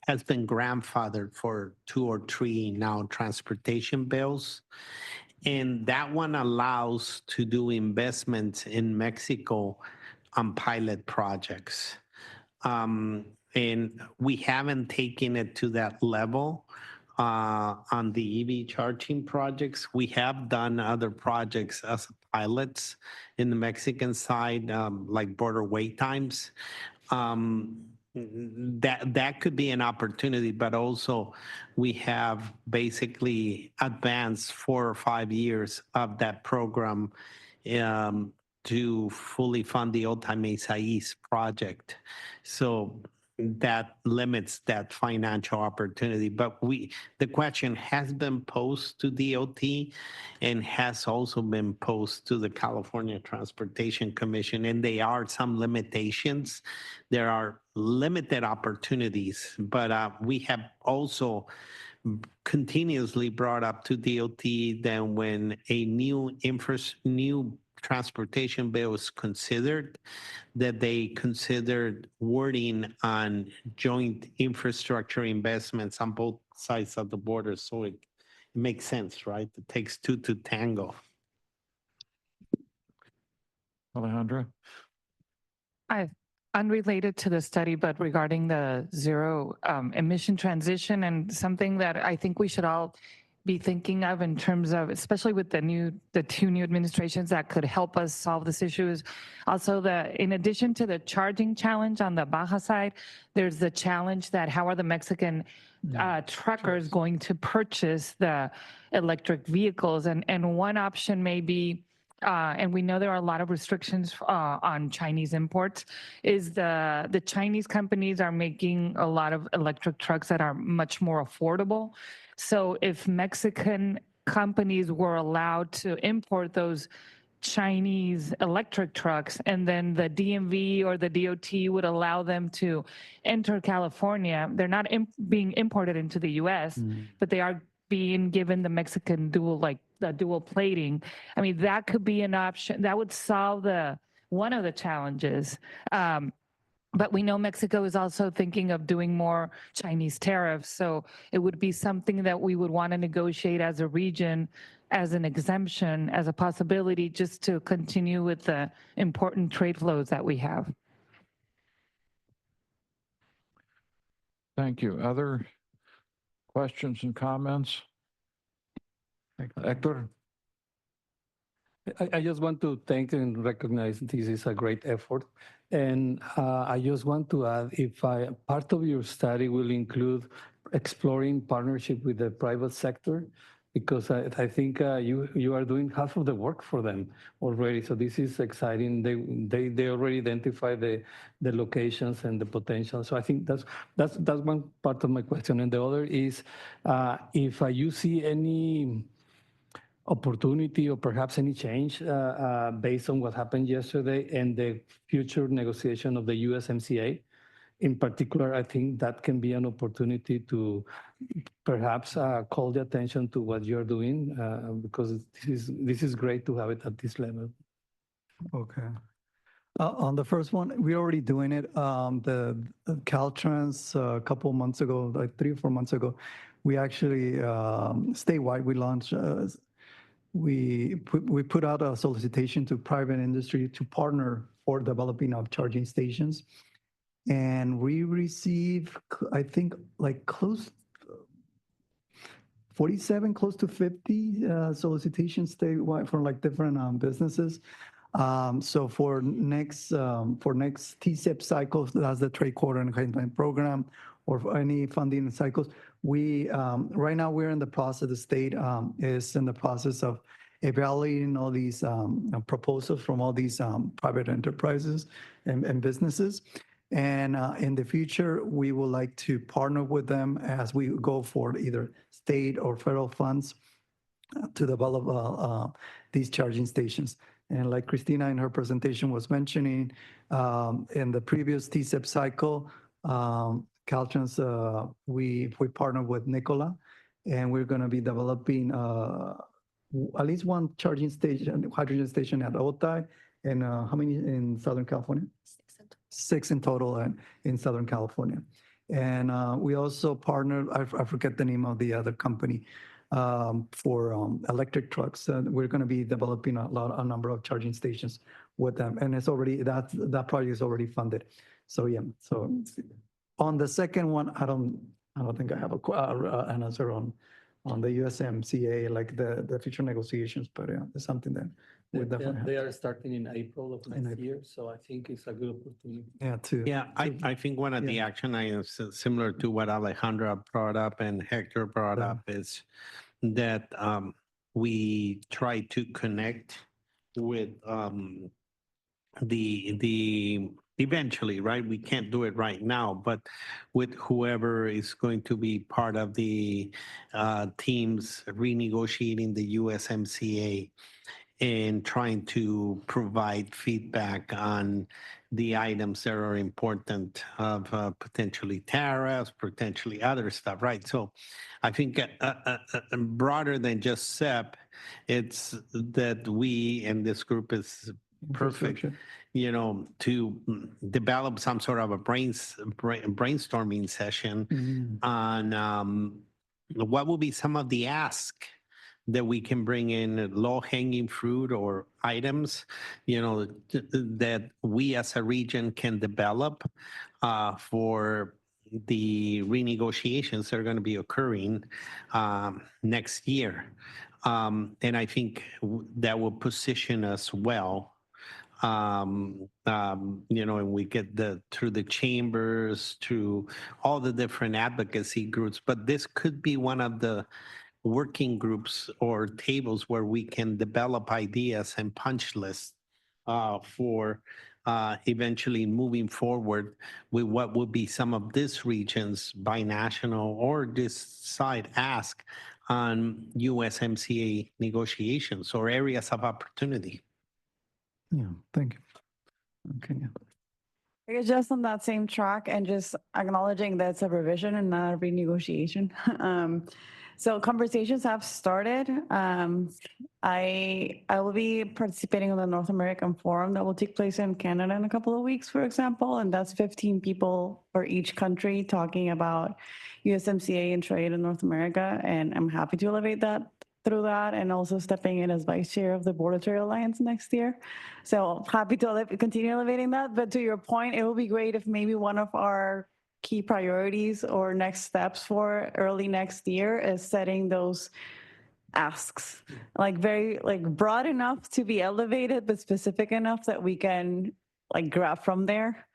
S4: has been grandfathered for 2 or 3 now transportation bills. And that one allows to do investments in Mexico on pilot projects. And we haven't taken it to that level on the EV charging projects. We have done other projects as pilots in the Mexican side, like border wait times. That could be an opportunity, but also we have basically advanced 4 or 5 years of that program to fully fund the Alta Mesa East project. So that limits that financial opportunity. But the question has been posed to DOT and has also been posed to the California Transportation Commission, and there are some limitations. There are limited opportunities, but we have also continuously brought up to DOT that when a new transportation bill is considered, that they considered wording on joint infrastructure investments on both sides of the border. So it makes sense, right? It takes 2 to tango.
S1: Alejandra?
S9: Unrelated to the study, but regarding the zero emission transition, and something that I think we should all be thinking of in terms of, especially with the 2 new administrations that could help us solve this issue, is also in addition to the charging challenge on the Baja side, there's the challenge that how are the Mexican truckers going to purchase the electric vehicles? And one option may be, and we know there are a lot of restrictions on Chinese imports, is the Chinese companies are making a lot of electric trucks that are much more affordable. So if Mexican companies were allowed to import those Chinese electric trucks, and then the DMV or the DOT would allow them to enter California, they're not being imported into the US, but they are being given the Mexican dual plating. I mean, that could be an option. That would solve one of the challenges. But we know Mexico is also thinking of doing more Chinese tariffs. So it would be something that we would want to negotiate as a region as an exemption, as a possibility, just to continue with the important trade flows that we have.
S1: Thank you. Other questions and comments? Hector?
S6: I just want to thank and recognize this is a great effort. And I just want to add, if part of your study will include exploring partnership with the private sector, because I think you are doing half of the work for them already. So this is exciting. They already identify the locations and the potential. So I think that's one part of my question. And the other is if you see any opportunity or perhaps any change based on what happened yesterday and the future negotiation of the USMCA. In particular, I think that can be an opportunity to perhaps call the attention to what you're doing because this is great to have it at this level.
S7: Okay. On the first one, we're already doing it. The Caltrans a couple of months ago, like 3 or 4 months ago, we actually statewide we launched. We put out a solicitation to private industry to partner for developing of charging stations. And we receive, I think, like 47, close to 50 solicitations statewide from like different businesses. So for next TCEP cycles, that's the trade quarter and guideline program, or for any funding cycles, we right now we're in the process. The state is in the process of evaluating all these proposals from all these private enterprises and businesses. And in the future, we would like to partner with them as we go for either state or federal funds to develop these charging stations. And like Christina in her presentation was mentioning, in the previous TCEP cycle, Caltrans, we partnered with Nikola, and we're going to be developing at least one charging station, hydrogen station at Otay, and how many in Southern California? 6 in total in Southern California. And we also partnered, I forget the name of the other company, for electric trucks. We're going to be developing a number of charging stations with them. And it's already, that project is already funded. So yeah, so on the second one, I don't think I have an answer on the USMCA, like the future negotiations, but yeah, it's something that we definitely have.
S6: They are starting in April of next year, so I think it's a good opportunity.
S4: Yeah, I think one of the action items similar to what Alejandra brought up and Hector brought up is that we try to connect with the eventually, right? We can't do it right now, but with whoever is going to be part of the teams renegotiating the USMCA and trying to provide feedback on the items that are important of potentially tariffs, potentially other stuff, right? So I think broader than just SEP, it's that we and this group is perfect, you know, to develop some sort of a brainstorming session on what will be some of the ask that we can bring in low-hanging fruit or items, you know, that we as a region can develop for the renegotiations that are going to be occurring next year. And I think that will position us well. You know, and we get through the chambers, through all the different advocacy groups, but this could be one of the working groups or tables where we can develop ideas and punch lists for eventually moving forward with what would be some of this region's binational or this side ask on USMCA negotiations or areas of opportunity.
S7: Yeah, thank you. Okay, yeah.
S3: I guess just on that same track and just acknowledging that it's a revision and not a renegotiation. So conversations have started. I will be participating in the North American Forum that will take place in Canada in a couple of weeks, for example, and that's 15 people for each country talking about USMCA and trade in North America. And I'm happy to elevate that through that and also stepping in as vice chair of the Border Trade Alliance next year. So happy to continue elevating that. But to your point, it would be great if maybe one of our key priorities or next steps for early next year is setting those asks, like very like broad enough to be elevated, but specific enough that we can like grab from there.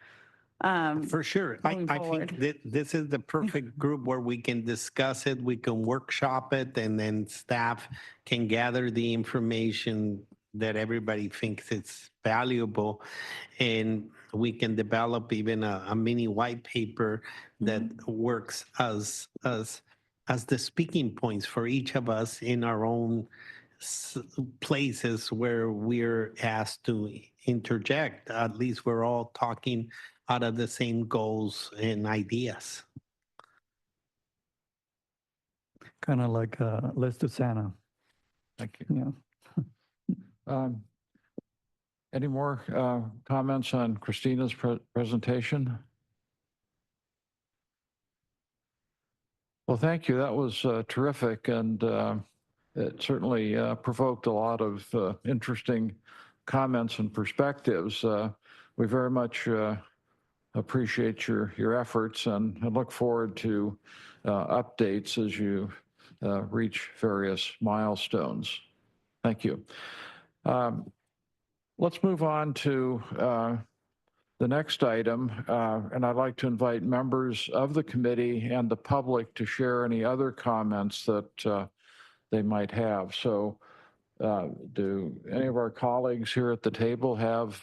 S4: For sure. I
S3: moving
S4: think
S3: forward.
S4: that this is the perfect group where we can discuss it, we can workshop it, and then staff can gather the information that everybody thinks it's valuable. And we can develop even a mini white paper that works as the speaking points for each of us in our own places where we're asked to interject. At least we're all talking out of the same goals and ideas.
S7: Kind of like Les to Santa.
S1: Thank you.
S7: Yeah.
S1: Any more comments on Christina's presentation? Well, thank you. That was terrific, and it certainly provoked a lot of interesting comments and perspectives. We very much appreciate your efforts and look forward to updates as you reach various milestones. Thank you. Let's move on to the next item, and I'd like to invite members of the committee and the public to share any other comments that they might have. So do any of our colleagues here at the table have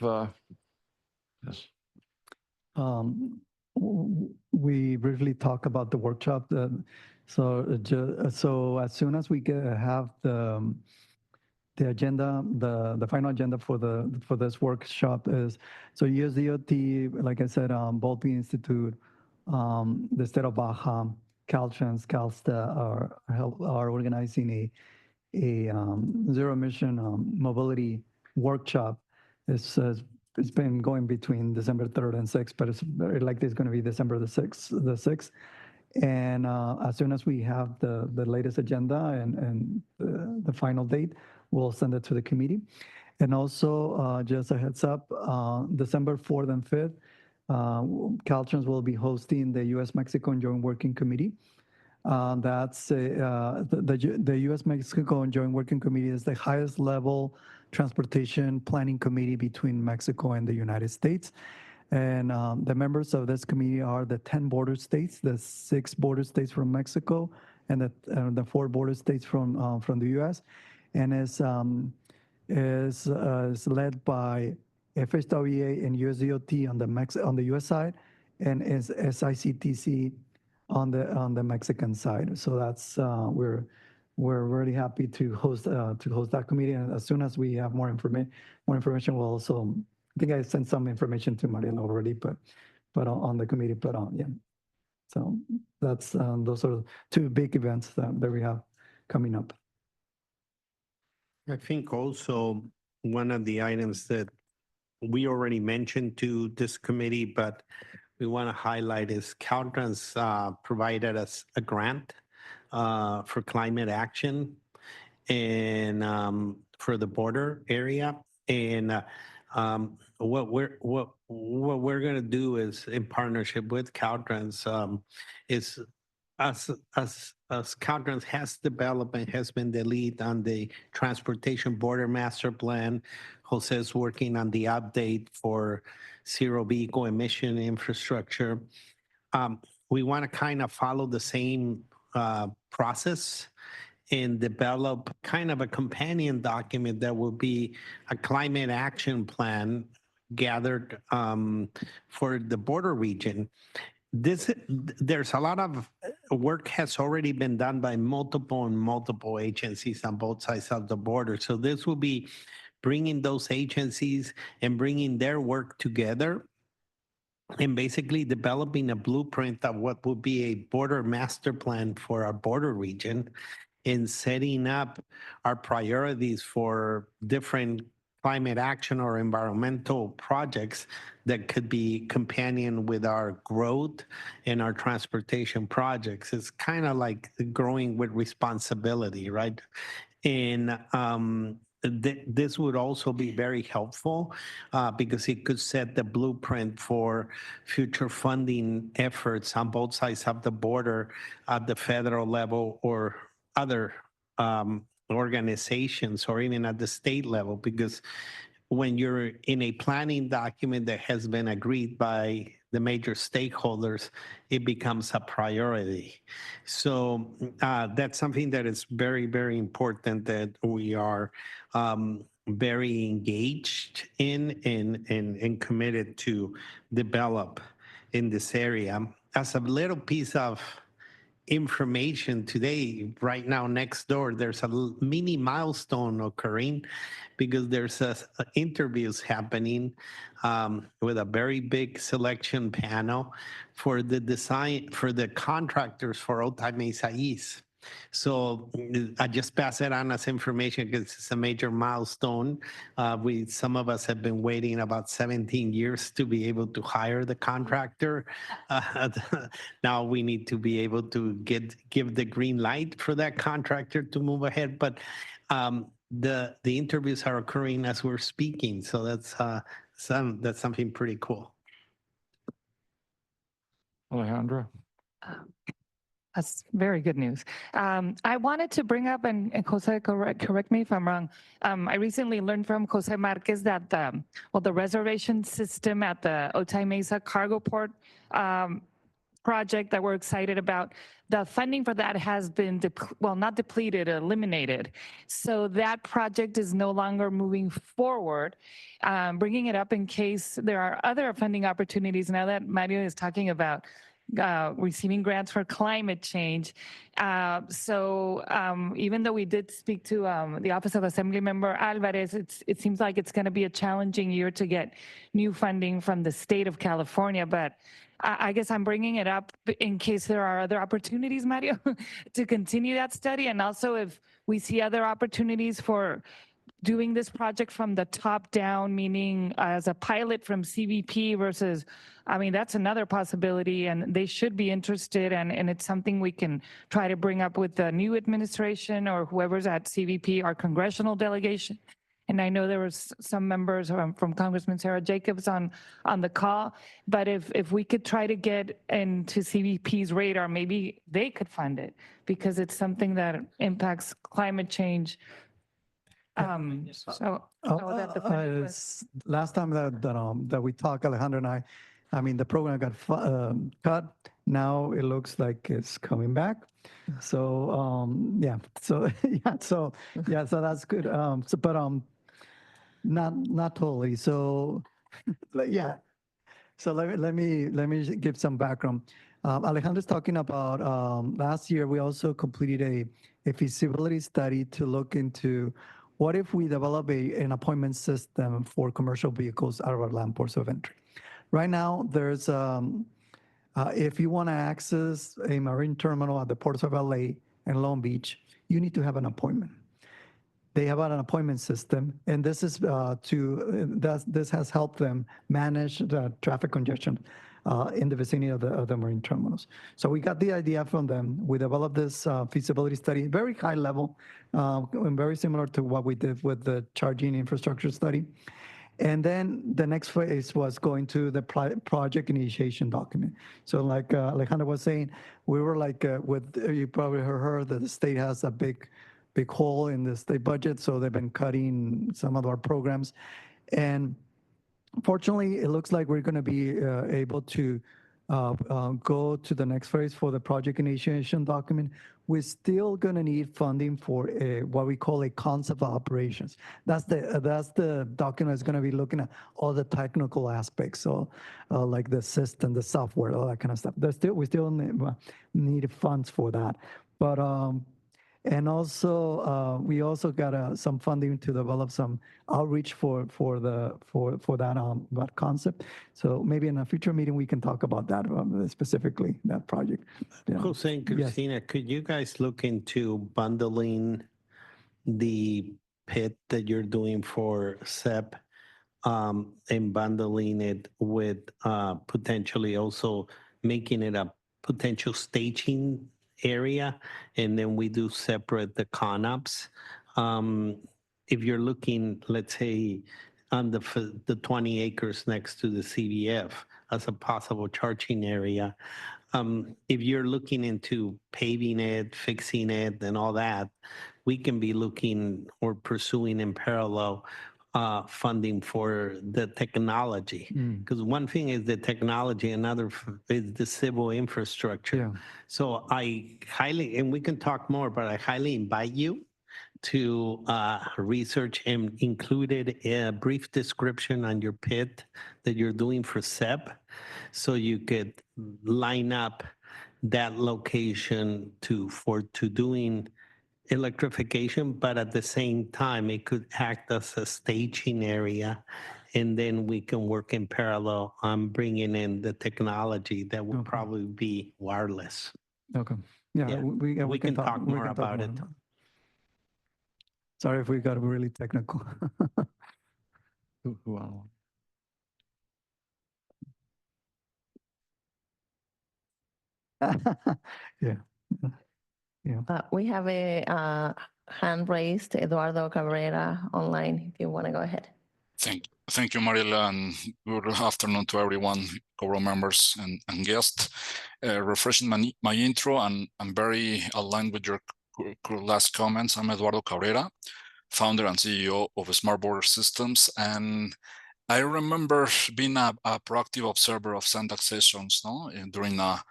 S1: yes?
S7: We briefly talk about the workshop. So as soon as we have the agenda, the final agenda for this workshop is, so USDOT, like I said, Volpe Institute, the state of Baja, Caltrans, CalSTA are organizing a zero emission mobility workshop. It's been going between December 3rd and 6th, but it's very likely it's going to be December the 6th. And as soon as we have the latest agenda and the final date, we'll send it to the committee. And also, just a heads up, December 4th and 5th, Caltrans will be hosting the U.S.-Mexico Joint Working Committee. That's the U.S.-Mexico Joint Working Committee is the highest level transportation planning committee between Mexico and the United States. And the members of this committee are the 10 border states, the 6 border states from Mexico, and the 4 border states from the U.S. And is led by FHWA and USDOT on the U.S. side, and is SICTC on the Mexican side. So that's we're really happy to host that committee. And as soon as we have more information, we'll also, I think I sent some information to Mariela already, but on the committee, yeah. So that's those are 2 big events that we have coming up.
S4: I think also one of the items that we already mentioned to this committee, but we want to highlight is Caltrans provided us a grant for climate action and for the border area. And what we're going to do is, in partnership with Caltrans, is as Caltrans has developed and has been the lead on the transportation border master plan. Jose's working on the update for zero vehicle emission infrastructure. We want to kind of follow the same process and develop kind of a companion document that will be a climate action plan gathered for the border region. There's a lot of work has already been done by multiple agencies on both sides of the border. So this will be bringing those agencies and bringing their work together and basically developing a blueprint of what would be a border master plan for our border region and setting up our priorities for different climate action or environmental projects that could be companion with our growth and our transportation projects. It's kind of like growing with responsibility, right? And this would also be very helpful because it could set the blueprint for future funding efforts on both sides of the border at the federal level or other organizations or even at the state level, because when you're in a planning document that has been agreed by the major stakeholders, it becomes a priority. So that's something that is very, very important that we are very engaged in and committed to develop in this area. As a little piece of information today, right now next door, there's a mini milestone occurring because there's interviews happening with a very big selection panel for the design, for the contractors for Otay Mesa East. So I just pass it on as information because it's a major milestone. Some of us have been waiting about 17 years to be able to hire the contractor. Now we need to be able to give the green light for that contractor to move ahead. But the interviews are occurring as we're speaking. So that's something pretty cool.
S1: Alejandra?
S9: That's very good news. I wanted to bring up, and Jose, correct me if I'm wrong. I recently learned from Jose Marquez that the reservation system at the Otay Mesa Cargo Port project that we're excited about, the funding for that has been, not depleted, eliminated. So that project is no longer moving forward. Bringing it up in case there are other funding opportunities now that Mario is talking about receiving grants for climate change. So even though we did speak to the Office of Assemblymember Alvarez, it seems like it's going to be a challenging year to get new funding from the state of California. But I guess I'm bringing it up in case there are other opportunities, Mario, to continue that study. And also if we see other opportunities for doing this project from the top down, meaning as a pilot from CVP versus, I mean, that's another possibility, and they should be interested, and it's something we can try to bring up with the new administration or whoever's at CVP, our congressional delegation. And I know there was some members from Congressman Sarah Jacobs on the call, but if we could try to get into CVP's radar, maybe they could fund it because it's something that impacts climate change. Last
S7: time that we talked, Alejandro and I mean, the program got cut. Now it looks like it's coming back. So so that's good. Not totally. So So let me give some background. Alejandro's talking about last year we also completed a feasibility study to look into what if we develop an appointment system for commercial vehicles out of our land ports of entry. Right now, there's if you want to access a marine terminal at the ports of LA and Long Beach, you need to have an appointment. They have an appointment system, and this is this has helped them manage the traffic congestion in the vicinity of the marine terminals. So we got the idea from them. We developed this feasibility study, very high level, and very similar to what we did with the charging infrastructure study. And then the next phase was going to the project initiation document. So like Alejandro was saying, we were like, you probably heard that the state has a big hole in the state budget. So they've been cutting some of our programs. And fortunately, it looks like we're going to be able to go to the next phase for the project initiation document. We're still going to need funding for what we call a concept of operations. That's the document that's going to be looking at all the technical aspects, so like the system, the software, all that kind of stuff. We still need funds for that, but and also we also got some funding to develop some outreach for that concept. So maybe in a future meeting we can talk about that specifically, that project. Yeah.
S4: Jose and Cristina, could you guys look into bundling the PIT that you're doing for SEP and bundling it with potentially also making it a potential staging area, and then we do separate the CONOPS If you're looking, let's say, on the 20 acres next to the CDF as a possible charging area, if you're looking into paving it, fixing it, and all that, we can be looking or pursuing in parallel funding for the technology. Because one thing is the technology, another is the civil infrastructure. So I highly, and we can talk more, but I highly invite you to research and included a brief description on your PIT that you're doing for SEP, so you could line up that location to doing electrification, but at the same time, it could act as a staging area. And then we can work in parallel on bringing in the technology that will probably be wireless.
S7: Okay. Yeah,
S4: we can talk more about it.
S7: Sorry if we got really technical. Yeah.
S2: We have a hand raised, Eduardo Cabrera, online, if you want to go ahead.
S20: Thank you, Mariela, and good afternoon to everyone, Cobro members and guests. Refreshing my intro, and I'm very aligned with your last comments. I'm Eduardo Cabrera, founder and CEO of Smart Border Systems, and I remember being a proactive observer of SANDAG sessions, during a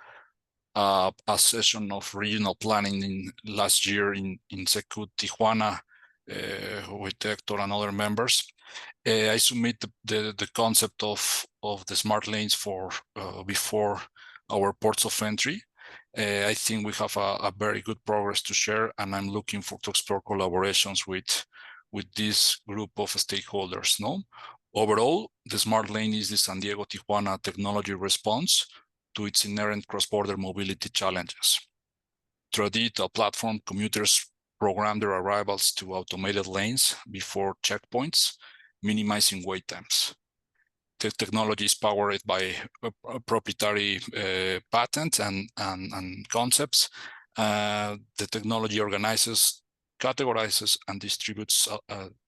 S20: session of regional planning last year in Secut, Tijuana, with Hector and other members. I submit the concept of the smart lanes for before our ports of entry. I think we have a very good progress to share, and I'm looking to explore collaborations with this group of stakeholders. Overall, the smart lane is the San Diego-Tijuana technology response to its inherent cross-border mobility challenges. Through a digital platform, commuters program their arrivals to automated lanes before checkpoints, minimizing wait times. The technology is powered by a proprietary patent and concepts. The technology organizes, categorizes, and distributes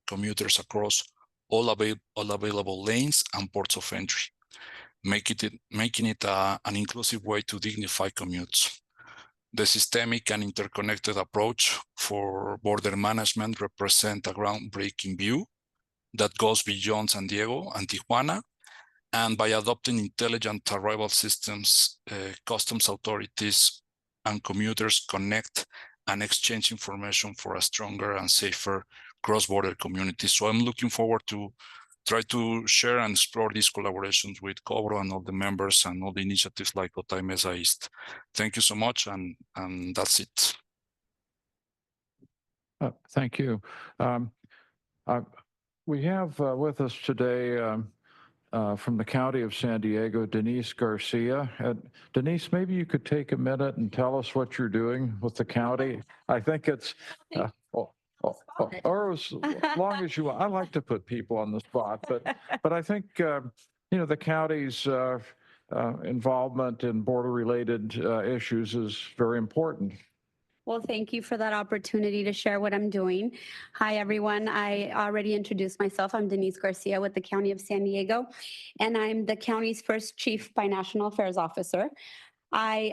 S20: commuters across all available lanes and ports of entry, making it an inclusive way to dignify commutes. The systemic and interconnected approach for border management represents a groundbreaking view that goes beyond San Diego and Tijuana, and by adopting intelligent arrival systems, customs authorities and commuters connect and exchange information for a stronger and safer cross-border community. So I'm looking forward to try to share and explore these collaborations with Cobro and all the members and all the initiatives like Otay Mesa East. Thank you so much, and that's it.
S1: Thank you. We have with us today from the County of San Diego, Denise Garcia. Denise, maybe you could take a minute and tell us what you're doing with the county. I think it's, or as long as you want. I like to put people on the spot, but I think, the county's involvement in border-related issues is very important.
S11: Well, thank you for that opportunity to share what I'm doing. Hi, everyone. I already introduced myself. I'm Denise Garcia with the County of San Diego, and I'm the county's first Chief Binational Affairs Officer. I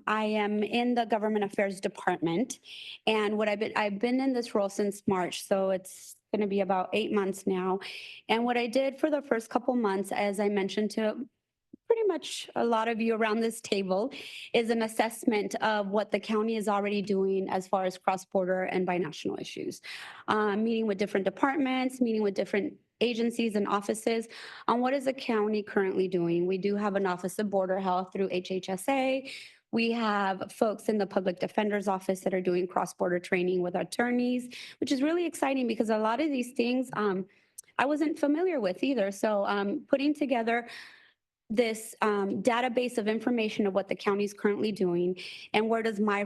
S11: am in the Government Affairs Department, and I've been in this role since March, so it's going to be about 8 months now. And what I did for the first couple months, as I mentioned to pretty much a lot of you around this table, is an assessment of what the county is already doing as far as cross-border and binational issues. Meeting with different departments, meeting with different agencies and offices on what is the county currently doing. We do have an Office of Border Health through HHSA. We have folks in the Public Defender's Office that are doing cross-border training with attorneys, which is really exciting because a lot of these things I wasn't familiar with either. So putting together this database of information of what the county is currently doing and where does my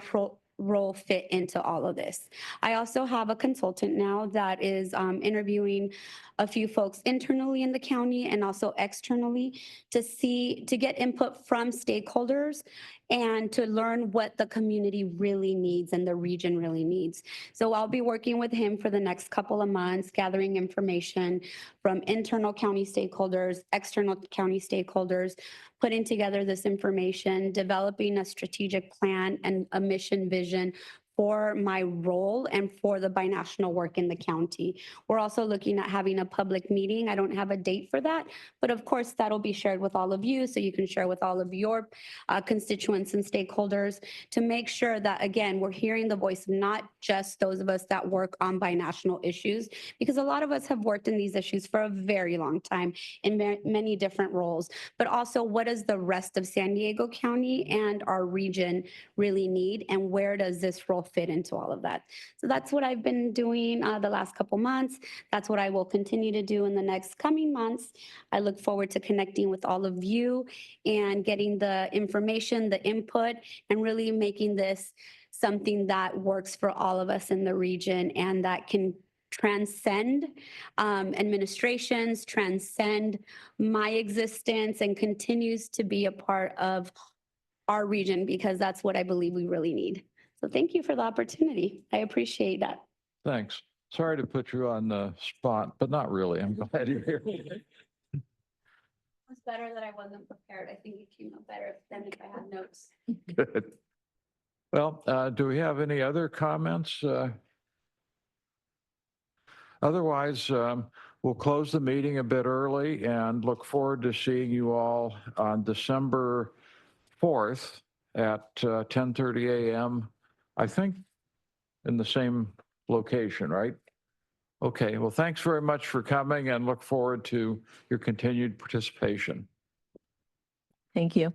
S11: role fit into all of this. I also have a consultant now that is interviewing a few folks internally in the county and also externally to get input from stakeholders and to learn what the community really needs and the region really needs. So I'll be working with him for the next couple of months, gathering information from internal county stakeholders, external county stakeholders, putting together this information, developing a strategic plan and a mission vision for my role and for the binational work in the county. We're also looking at having a public meeting. I don't have a date for that, but of course that'll be shared with all of you so you can share with all of your constituents and stakeholders to make sure that, again, we're hearing the voice of not just those of us that work on binational issues, because a lot of us have worked in these issues for a very long time in many different roles, but also what does the rest of San Diego County and our region really need, and where does this role fit into all of that? So that's what I've been doing the last couple months. That's what I will continue to do in the next coming months. I look forward to connecting with all of you and getting the information, the input, and really making this something that works for all of us in the region and that can transcend administrations, transcend my existence, and continues to be a part of our region, because that's what I believe we really need. So thank you for the opportunity. I appreciate that.
S1: Thanks. Sorry to put you on the spot, but not really. I'm glad you're here.
S11: It was better that I wasn't prepared. I think it came out better than if I had notes.
S1: Good. Well, do we have any other comments? Otherwise, we'll close the meeting a bit early and look forward to seeing you all on December 4th at 10:30 a.m., I think in the same location, right? Okay, well, thanks very much for coming and look forward to your continued participation.
S2: Thank you.